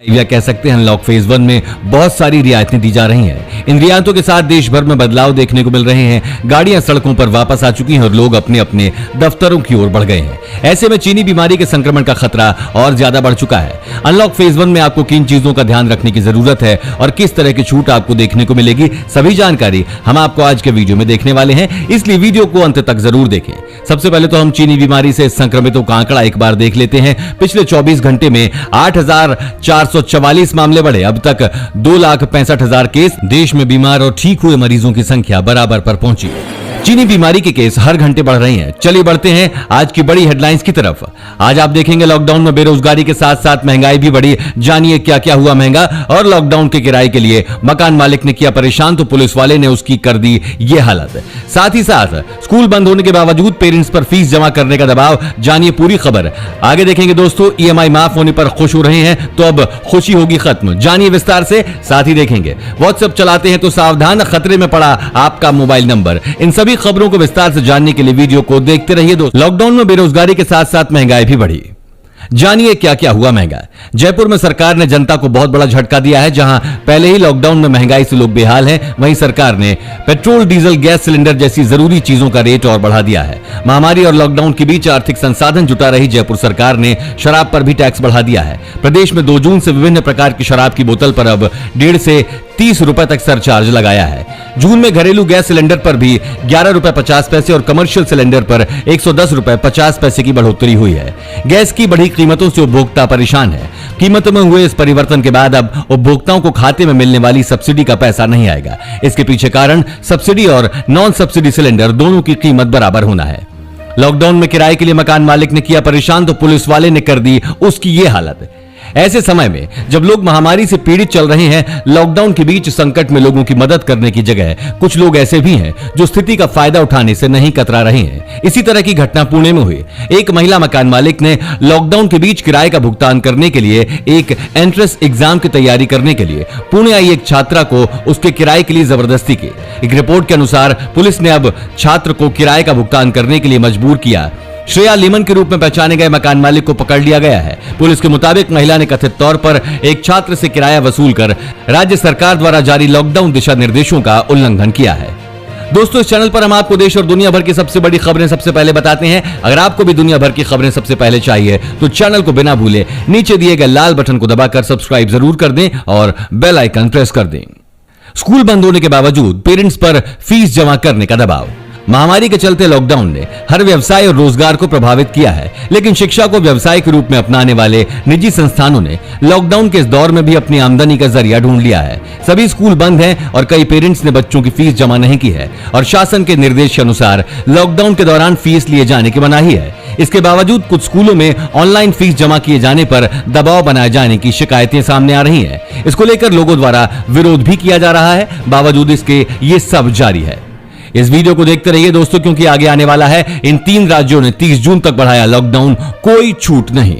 या कह सकते हैं अनलॉक फेज 1 में बहुत सारी रियायतें दी जा रही हैं। इन रियायतों के साथ देश भर में बदलाव देखने को मिल रहे हैं। गाड़ियां सड़कों पर वापस आ चुकी हैं और लोग अपने अपने दफ्तरों की ओर बढ़ गए हैं। ऐसे में चीनी बीमारी के संक्रमण का खतरा और ज्यादा बढ़ चुका है। अनलॉक फेज 1 में आपको किन चीजों का ध्यान रखने की जरूरत है और किस तरह की छूट आपको देखने को मिलेगी, सभी जानकारी हम आपको आज के वीडियो में देखने वाले हैं, इसलिए वीडियो को अंत तक जरूर देखें। सबसे पहले तो हम चीनी बीमारी से संक्रमितों का आंकड़ा एक बार देख लेते हैं। पिछले 24 घंटे में 8,444 मामले बढ़े। अब तक 2,65,000 केस। देश में बीमार और ठीक हुए मरीजों की संख्या बराबर पर पहुंची। चीनी बीमारी के केस हर घंटे बढ़ रही हैं। चलिए बढ़ते हैं आज की बड़ी हेडलाइंस की तरफ। आज आप देखेंगे लॉकडाउन में बेरोजगारी के साथ साथ महंगाई भी बढ़ी। जानिए क्या क्या हुआ महंगा और लॉकडाउन के किराए के लिए मकान मालिक ने किया परेशान तो पुलिस वाले ने उसकी कर दी ये हालत। साथ ही साथ स्कूल बंद होने के बावजूद पेरेंट्स पर फीस जमा करने का दबाव। जानिए पूरी खबर। आगे देखेंगे दोस्तों, ईएमआई माफ होने पर खुश हो रहे हैं तो अब खुशी होगी खत्म। जानिए विस्तार से। साथ ही देखेंगे व्हाट्सएप चलाते हैं तो सावधान, खतरे में पड़ा आपका मोबाइल नंबर। इन सभी खबरों को विस्तार से जानने के लिए वीडियो को देखते रहिए दोस्तों। लॉकडाउन में बेरोजगारी के साथ साथ महंगाई भी बढ़ी। जानिए क्या क्या हुआ महंगा। जयपुर में सरकार ने जनता को बहुत बड़ा झटका दिया है। जहां पहले ही लॉकडाउन में महंगाई से लोग बेहाल हैं, वहीं सरकार ने पेट्रोल, डीजल, गैस सिलेंडर जैसी जरूरी चीजों का रेट और बढ़ा दिया है। महामारी और लॉकडाउन के बीच आर्थिक संसाधन जुटा रही जयपुर सरकार ने शराब पर भी टैक्स बढ़ा दिया है। प्रदेश में 2 जून से विभिन्न प्रकार की शराब की बोतल पर अब 1.5 से 30 रुपए तक सरचार्ज लगाया है। जून में घरेलू गैस सिलेंडर पर भी 11 रुपए 50 पैसे और कमर्शियल सिलेंडर पर 110 रुपए 50 पैसे की बढ़ोतरी हुई है। गैस की बढ़ी कीमतों से उपभोक्ता परेशान है। कीमतों में हुए इस परिवर्तन के बाद अब उपभोक्ताओं को खाते में मिलने वाली सब्सिडी का पैसा नहीं आएगा। इसके पीछे कारण सब्सिडी और नॉन सब्सिडी सिलेंडर दोनों की कीमत बराबर होना है। लॉकडाउन में किराए के लिए मकान मालिक ने किया परेशान तो पुलिस वाले ने कर दी उसकी ये हालत। ऐसे समय में जब लोग महामारी से पीड़ित चल रहे हैं, लॉकडाउन के बीच संकट में लोगों की मदद करने की जगह कुछ लोग ऐसे भी हैं जो स्थिति का फायदा उठाने से नहीं कतरा रहे हैं। इसी तरह की घटना पुणे में हुई। एक महिला मकान मालिक ने लॉकडाउन के बीच किराए का भुगतान करने के लिए एक एंट्रेंस एग्जाम की तैयारी करने के लिए पुणे आई एक छात्रा को उसके किराए के लिए जबरदस्ती की। एक रिपोर्ट के अनुसार पुलिस ने अब छात्र को किराए का भुगतान करने के लिए मजबूर किया। श्रेया लीमन के रूप में पहचाने गए मकान मालिक को पकड़ लिया गया है। पुलिस के मुताबिक महिला ने कथित तौर पर एक छात्र से किराया वसूल कर राज्य सरकार द्वारा जारी लॉकडाउन दिशा निर्देशों का उल्लंघन किया है। दोस्तों, इस चैनल पर हम आपको देश और दुनिया भर की सबसे बड़ी खबरें सबसे पहले बताते हैं। अगर आपको भी दुनिया भर की खबरें सबसे पहले चाहिए तो चैनल को बिना भूले नीचे दिए गए लाल बटन को दबाकर सब्सक्राइब जरूर कर दें और बेल आइकन प्रेस कर दें। स्कूल बंद होने के बावजूद पेरेंट्स पर फीस जमा करने का दबाव। महामारी के चलते लॉकडाउन ने हर व्यवसाय और रोजगार को प्रभावित किया है, लेकिन शिक्षा को व्यवसाय के रूप में अपनाने वाले निजी संस्थानों ने लॉकडाउन के इस दौर में भी अपनी आमदनी का जरिया ढूंढ लिया है। सभी स्कूल बंद हैं और कई पेरेंट्स ने बच्चों की फीस जमा नहीं की है और शासन के निर्देश के अनुसार लॉकडाउन के दौरान फीस लिए जाने की मनाही है। इसके बावजूद कुछ स्कूलों में ऑनलाइन फीस जमा किए जाने पर दबाव बनाए जाने की शिकायतें सामने आ रही हैं। इसको लेकर लोगों द्वारा विरोध भी किया जा रहा है। बावजूद इसके ये सब जारी है। इस वीडियो को देखते रहिए दोस्तों, क्योंकि आगे आने वाला है। इन 3 राज्यों ने 30 जून तक बढ़ाया लॉकडाउन, कोई छूट नहीं।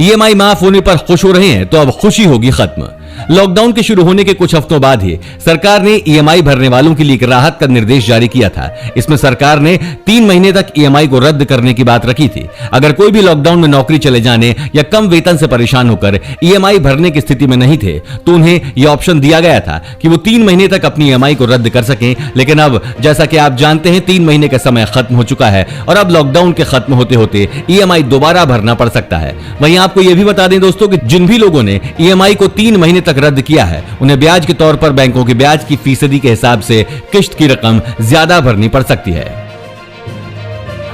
ईएमआई माफ होने पर खुश हो रहे हैं तो अब खुशी होगी खत्म। लॉकडाउन के शुरू होने के कुछ हफ्तों बाद ही सरकार ने ईएमआई भरने वालों के लिए एक राहत का निर्देश जारी किया था। इसमें सरकार ने 3 महीने तक ईएमआई को रद्द करने की बात रखी थी। अगर कोई भी लॉकडाउन में नौकरी चले जाने या कम वेतन से परेशान होकर ईएमआई भरने की स्थिति में नहीं थे तो उन्हें यह ऑप्शन दिया गया था कि वो 3 महीने तक अपनी ईएमआई को रद्द कर सकें। लेकिन अब जैसा कि आप जानते हैं 3 महीने का समय खत्म हो चुका है और अब लॉकडाउन के खत्म होते होते ईएमआई दोबारा भरना पड़ सकता है। वहीं आपको यह भी बता दें दोस्तों कि जिन भी लोगों ने ईएमआई को 3 महीने तक रद्द किया है उन्हें ब्याज के तौर पर बैंकों के ब्याज की फीसदी के हिसाब से किश्त की रकम ज्यादा भरनी पड़ सकती है।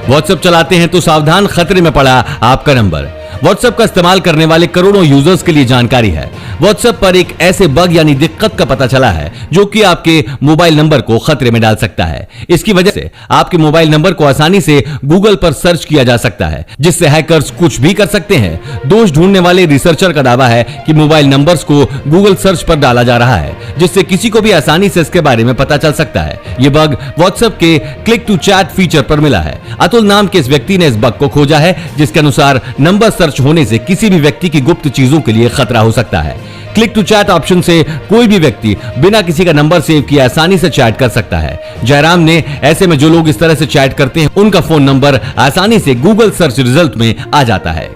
व्हाट्सएप चलाते हैं तो सावधान, खतरे में पड़ा आपका नंबर। व्हाट्सएप का इस्तेमाल करने वाले करोड़ों यूजर्स के लिए जानकारी है। व्हाट्सएप पर एक ऐसे बग यानी दिक्कत का पता चला है जो कि आपके मोबाइल नंबर को खतरे में डाल सकता है। इसकी वजह से आपके मोबाइल नंबर को आसानी से गूगल पर सर्च किया जा सकता है, जिससे हैकर्स कुछ भी कर सकते हैं। दोष ढूंढने वाले रिसर्चर का दावा है कि मोबाइल नंबर्स को गूगल सर्च पर डाला जा रहा है, जिससे किसी को भी आसानी से इसके बारे में पता चल सकता है। यह बग व्हाट्सएप के क्लिक टू चैट फीचर पर मिला है। अतुल नाम के इस व्यक्ति ने इस बग को खोजा है, जिसके अनुसार नंबर सर्च होने से किसी भी व्यक्ति की गुप्त चीजों के लिए खतरा हो सकता है। क्लिक टू चैट ऑप्शन से कोई भी व्यक्ति बिना किसी का नंबर सेव किए आसानी से चैट कर सकता है। जयराम ने ऐसे में जो लोग इस तरह से चैट करते हैं उनका फोन नंबर आसानी से गूगल सर्च रिजल्ट में आ जाता है।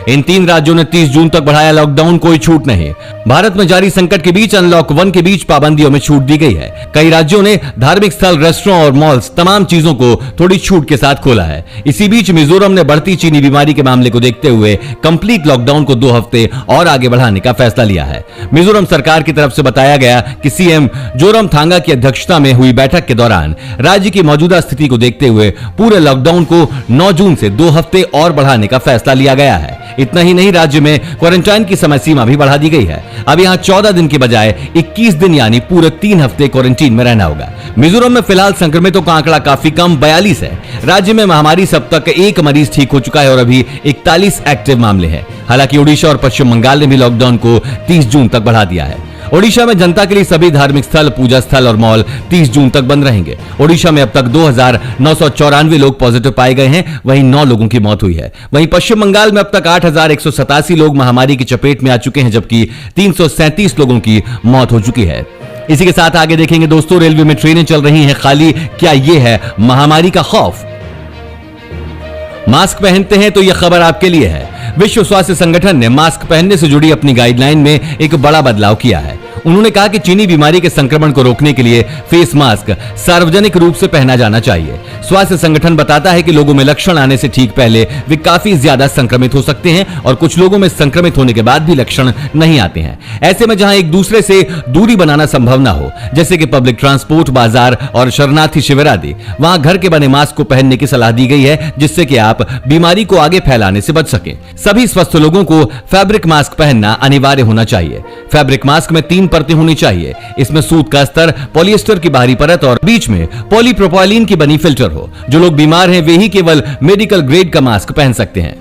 इन 3 राज्यों ने 30 जून तक बढ़ाया लॉकडाउन, कोई छूट नहीं। भारत में जारी संकट के बीच अनलॉक 1 के बीच पाबंदियों में छूट दी गई है। कई राज्यों ने धार्मिक स्थल, रेस्टोरेंट और मॉल्स तमाम चीजों को थोड़ी छूट के साथ खोला है। इसी बीच मिजोरम ने बढ़ती चीनी बीमारी के मामले को देखते हुए कंप्लीट लॉकडाउन को 2 हफ्ते और आगे बढ़ाने का फैसला लिया है। मिजोरम सरकार की तरफ से बताया गया कि सीएम जोरमथांगा की अध्यक्षता में हुई बैठक के दौरान राज्य की मौजूदा स्थिति को देखते हुए पूरे लॉकडाउन को 9 जून से 2 हफ्ते और बढ़ाने का फैसला लिया गया है। इतना ही नहीं, राज्य में क्वारंटाइन की समय सीमा भी बढ़ा दी गई है। अब यहां 14 दिन के बजाय 21 दिन यानी पूरे 3 हफ्ते क्वारंटीन में रहना होगा। मिजोरम में फिलहाल संक्रमितों का आंकड़ा काफी कम 42 है। राज्य में महामारी से अब तक 1 मरीज ठीक हो चुका है और अभी 41 एक्टिव मामले हैं। हालांकि ओडिशा और पश्चिम बंगाल ने भी लॉकडाउन को 30 जून तक बढ़ा दिया है। ओडिशा में जनता के लिए सभी धार्मिक स्थल, पूजा स्थल और मॉल 30 जून तक बंद रहेंगे। ओडिशा में अब तक 2994 लोग पॉजिटिव पाए गए हैं, वहीं 9 लोगों की मौत हुई है। वहीं पश्चिम बंगाल में अब तक 8187 लोग महामारी की चपेट में आ चुके हैं, जबकि 337 लोगों की मौत हो चुकी है। इसी के साथ आगे देखेंगे दोस्तों, रेलवे में ट्रेनें चल रही हैं खाली, क्या यह है महामारी का खौफ? मास्क पहनते हैं तो यह खबर आपके लिए है। विश्व स्वास्थ्य संगठन ने मास्क पहनने से जुड़ी अपनी गाइडलाइन में एक बड़ा बदलाव किया है। उन्होंने कहा कि चीनी बीमारी के संक्रमण को रोकने के लिए फेस मास्क सार्वजनिक रूप से पहना जाना चाहिए। स्वास्थ्य संगठन बताता है कि लोगों में लक्षण आने से ठीक पहले वे काफी ज्यादा संक्रमित हो सकते हैं और कुछ लोगों में संक्रमित होने के बाद भी लक्षण नहीं आते हैं। ऐसे में जहां एक दूसरे से दूरी बनाना संभव ना हो, जैसे कि पब्लिक ट्रांसपोर्ट, बाजार और शरणार्थी शिविर आदि, वहां घर के बने मास्क को पहनने की सलाह दी गई है, जिससे कि आप बीमारी को आगे फैलाने से बच सकें। सभी स्वस्थ लोगों को फैब्रिक मास्क पहनना अनिवार्य होना चाहिए। फैब्रिक मास्क में 3 परतें होनी चाहिए। इसमें सूत का अस्तर, पॉलिएस्टर की बाहरी परत और बीच में पॉलीप्रोपाइलीन की बनी फिल्टर हो। जो लोग बीमार हैं वे ही केवल मेडिकल ग्रेड का मास्क पहन सकते हैं।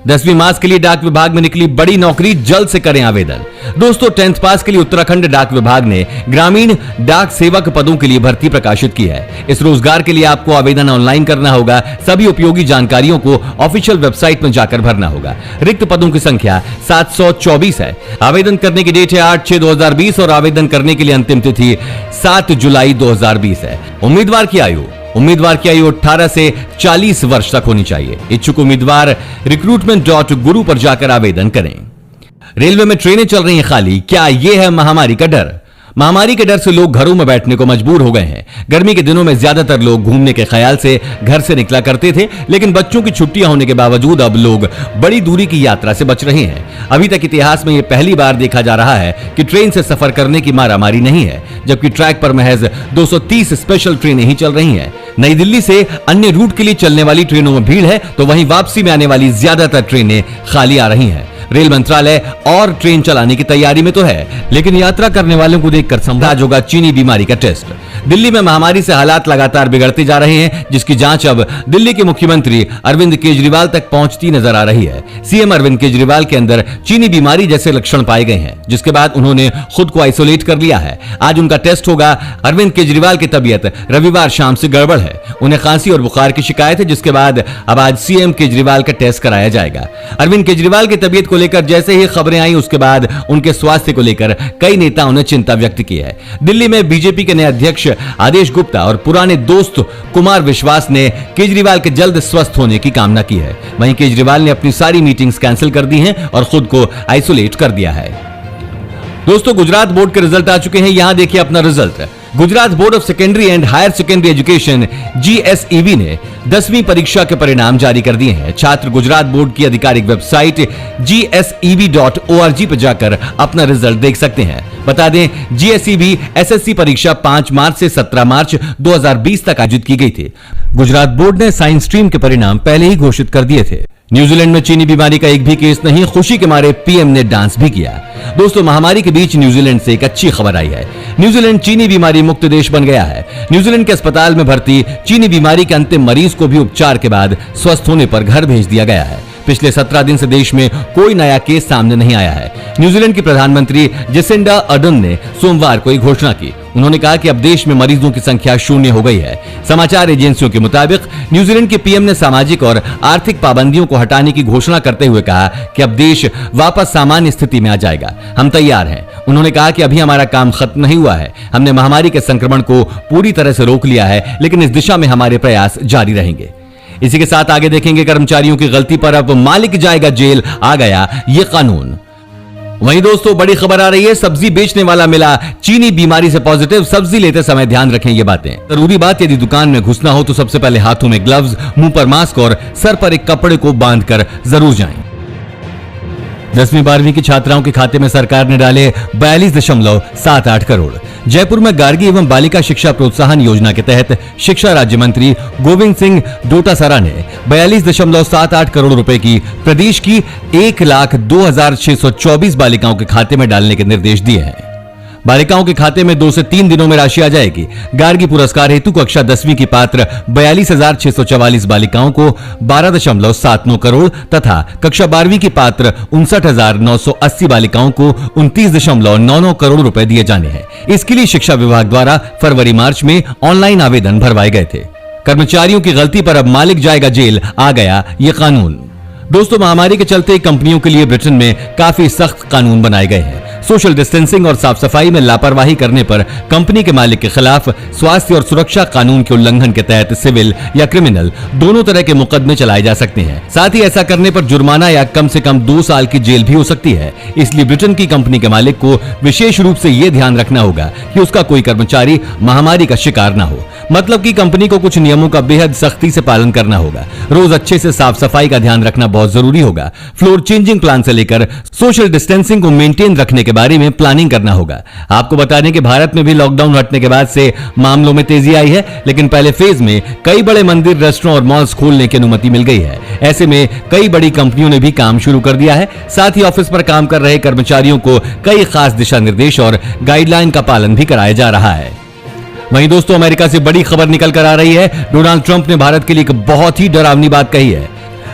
10वीं मास के लिए डाक विभाग में निकली बड़ी नौकरी, जल्द से करें आवेदन। दोस्तों, 10th पास के लिए उत्तराखंड डाक विभाग ने ग्रामीण डाक सेवक पदों के लिए भर्ती प्रकाशित की है। इस रोजगार के लिए आपको आवेदन ऑनलाइन करना होगा। सभी उपयोगी जानकारियों को ऑफिशियल वेबसाइट में जाकर भरना होगा। रिक्त पदों की संख्या 724 है। आवेदन करने की डेट है 8/6/2020 और आवेदन करने के लिए अंतिम तिथि 7 जुलाई 2020 है। उम्मीदवार की आयु 18 से 40 वर्ष तक होनी चाहिए। इच्छुक उम्मीदवार recruitment.guru पर जाकर आवेदन करें। रेलवे में ट्रेनें चल रही हैं खाली, क्या यह है महामारी का डर? महामारी के डर से लोग घरों में बैठने को मजबूर हो गए हैं। गर्मी के दिनों में ज्यादातर लोग घूमने के ख्याल से घर से निकला करते थे, लेकिन बच्चों की छुट्टियां होने के बावजूद अब लोग बड़ी दूरी की यात्रा से बच रहे हैं। अभी तक इतिहास में यह पहली बार देखा जा रहा है कि ट्रेन से सफर करने की मारामारी नहीं है, जबकि ट्रैक पर महज 230 स्पेशल ट्रेनें ही चल रही हैं। नई दिल्ली से अन्य रूट के लिए चलने वाली ट्रेनों में भीड़ है, तो वहीं वापसी में आने वाली ज्यादातर ट्रेनें खाली आ रही हैं। रेल मंत्रालय और ट्रेन चलाने की तैयारी में तो है, लेकिन यात्रा करने वालों को देखकर समझ होगा चीनी बीमारी का टेस्ट। दिल्ली में महामारी से हालात लगातार बिगड़ते जा रहे हैं, जिसकी जांच अब दिल्ली के मुख्यमंत्री अरविंद केजरीवाल तक पहुंचती नजर आ रही है। सीएम अरविंद केजरीवाल के अंदर चीनी बीमारी जैसे लक्षण पाए गए हैं, जिसके बाद उन्होंने खुद को आइसोलेट कर लिया है। आज उनका टेस्ट होगा। अरविंद केजरीवाल की तबीयत रविवार शाम से गड़बड़ है। उन्हें खांसी और बुखार की शिकायत है, जिसके बाद अब आज सीएम केजरीवाल का टेस्ट कराया जाएगा। अरविंद केजरीवाल की तबीयत को लेकर जैसे ही खबरें आई, उसके बाद उनके स्वास्थ्य को लेकर कई नेताओं ने चिंता व्यक्त की है। दिल्ली में बीजेपी के नए अध्यक्ष आदेश गुप्ता और पुराने दोस्त कुमार विश्वास ने केजरीवाल के जल्द स्वस्थ होने की कामना की है। वहीं केजरीवाल ने अपनी सारी मीटिंग्स कैंसिल कर दी हैं और खुद को आइसोलेट कर दिया है। दोस्तों, गुजरात बोर्ड के रिजल्ट आ चुके हैं। यहां देखिए अपना result. Gujarat board of secondary and higher secondary education GSEB ने 10वीं परीक्षा के परिणाम जारी कर दिए हैं। छात्र गुजरात बोर्ड की आधिकारिक वेबसाइट GSEB.org पर जाकर अपना रिजल्ट देख सकते हैं। बता दें, GSEB SSC परीक्षा 5 मार्च से 17 मार्च 2020 तक आयोजित की गई थी। गुजरात बोर्ड ने साइंस स्ट्रीम के परिणाम पहले ही घोषित कर दिए थे। न्यूजीलैंड में चीनी बीमारी का एक भी केस नहीं, खुशी के मारे पीएम ने डांस भी किया। दोस्तों, महामारी के बीच न्यूजीलैंड से एक अच्छी खबर आई है। न्यूजीलैंड चीनी बीमारी मुक्त देश बन गया है। न्यूजीलैंड के अस्पताल में भर्ती चीनी बीमारी के अंतिम मरीज को भी उपचार के बाद स्वस्थ होने पर घर भेज दिया गया है। पिछले 17 दिन से देश में कोई नया केस सामने नहीं आया है। न्यूजीलैंड की प्रधानमंत्री जेसिंडा अर्डर्न ने सोमवार को एक घोषणा की। उन्होंने कहा कि अब देश में मरीजों की संख्या 0 हो गई है। समाचार एजेंसियों के मुताबिक न्यूजीलैंड के पीएम ने सामाजिक और आर्थिक पाबंदियों को हटाने की घोषणा करते हुए कहा कि अब देश वापस सामान्य स्थिति में आ जाएगा। हम तैयार हैं। उन्होंने कहा कि अभी हमारा काम खत्म नहीं हुआ है। हमने महामारी के संक्रमण को पूरी तरह से रोक लिया है, लेकिन इस दिशा में हमारे प्रयास जारी रहेंगे। इसी के साथ आगे देखेंगे, कर्मचारियों की गलती पर अब मालिक जाएगा जेल, आ गया ये कानून। वहीं दोस्तों बड़ी खबर आ रही है, सब्जी बेचने वाला मिला चीनी बीमारी से पॉजिटिव। सब्जी लेते समय ध्यान रखें ये बातें। जरूरी बात, यदि दुकान में घुसना हो तो सबसे पहले हाथों में ग्लव्स, मुंह पर मास्क और सर पर एक कपड़े को बांधकर जरूर जाएं। 10वीं 12वीं की छात्राओं के खाते में सरकार ने डाले 42.78 करोड़। जयपुर में गार्गी एवं बालिका शिक्षा प्रोत्साहन योजना के तहत शिक्षा राज्य मंत्री गोविंद सिंह डोटासरा ने 42.78 करोड़ रुपए की प्रदेश की 1,02,624 बालिकाओं के खाते में डालने के निर्देश दिए हैं। बालिकाओं के खाते में 2 से 3 दिनों में राशि आ जाएगी। गार्गी पुरस्कार हेतु कक्षा 10वीं की पात्र 42,644 बालिकाओं को 12.79 करोड़ तथा कक्षा 12वीं की पात्र 59,980 बालिकाओं को 29.99 करोड़ रुपए दिए जाने हैं। इसके लिए शिक्षा विभाग द्वारा फरवरी मार्च में ऑनलाइन आवेदन भरवाए गए थे। कर्मचारियों की गलती पर अब मालिक जाएगा जेल, आ गया ये कानून। दोस्तों महामारी के चलते कंपनियों के लिए ब्रिटेन में काफी सख्त कानून बनाए गए हैं। सोशल डिस्टेंसिंग और साफ सफाई में लापरवाही करने पर कंपनी के मालिक के खिलाफ स्वास्थ्य और सुरक्षा कानून के उल्लंघन के तहत सिविल या क्रिमिनल दोनों तरह के मुकदमे चलाए जा सकते हैं। साथ ही ऐसा करने पर जुर्माना या कम से कम 2 साल की जेल भी हो सकती है। इसलिए ब्रिटेन की कंपनी के मालिक को विशेष रूप से यह ध्यान रखना होगा कि उसका कोई कर्मचारी महामारी का शिकार न हो। मतलब कि कंपनी को कुछ नियमों का बेहद सख्ती से पालन करना होगा। रोज अच्छे से साफ सफाई का ध्यान रखना बहुत जरूरी होगा। फ्लोर चेंजिंग प्लान से लेकर सोशल डिस्टेंसिंग को मेंटेन रखने के बारे में प्लानिंग करना होगा। आपको बता दें कि भारत में भी लॉकडाउन हटने के बाद से मामलों में तेजी आई है, लेकिन पहले फेज में कई बड़े मंदिर, रेस्टोरेंट और मॉल्स खोलने की अनुमति मिल गई है। ऐसे में कई बड़ी कंपनियों ने भी काम शुरू कर दिया है। साथ ही ऑफिस पर काम कर रहे कर्मचारियों को कई खास दिशा निर्देश और गाइडलाइन का पालन भी कराया जा रहा है। वहीं दोस्तों अमेरिका से बड़ी खबर निकल कर आ रही है। डोनाल्ड ट्रंप ने भारत के लिए एक बहुत ही डरावनी बात कही है।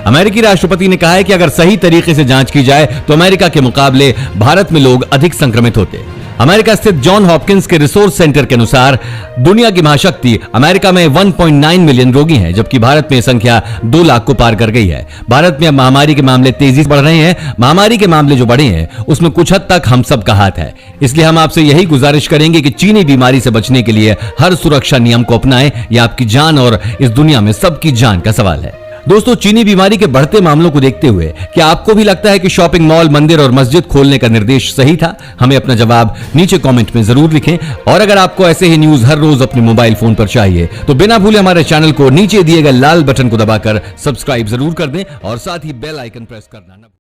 अमेरिकी राष्ट्रपति ने कहा है कि अगर सही तरीके से जांच की जाए तो अमेरिका के मुकाबले भारत में लोग अधिक संक्रमित होते। अमेरिका स्थित जॉन हॉपकिंस के रिसोर्स सेंटर के अनुसार दुनिया की महाशक्ति अमेरिका में 1.9 मिलियन रोगी हैं, जबकि भारत में संख्या 2 लाख को पार कर गई है। भारत में अब महामारी के मामले तेजी से बढ़ रहे हैं। महामारी के मामले जो बढ़े हैं उसमें कुछ हद तक हम सब का हाथ है। इसलिए हम आपसे यही गुजारिश करेंगे कि चीनी बीमारी से बचने के लिए हर सुरक्षा नियम को अपनाएं। यह आपकी जान और इस दुनिया में सबकी जान का सवाल है। दोस्तों चीनी बीमारी के बढ़ते मामलों को देखते हुए क्या आपको भी लगता है कि शॉपिंग मॉल, मंदिर और मस्जिद खोलने का निर्देश सही था? हमें अपना जवाब नीचे कमेंट में जरूर लिखें। और अगर आपको ऐसे ही न्यूज हर रोज अपने मोबाइल फोन पर चाहिए तो बिना भूले हमारे चैनल को नीचे दिए गए लाल बटन को दबाकर सब्सक्राइब जरूर कर दें और साथ ही बेल आइकन प्रेस करना न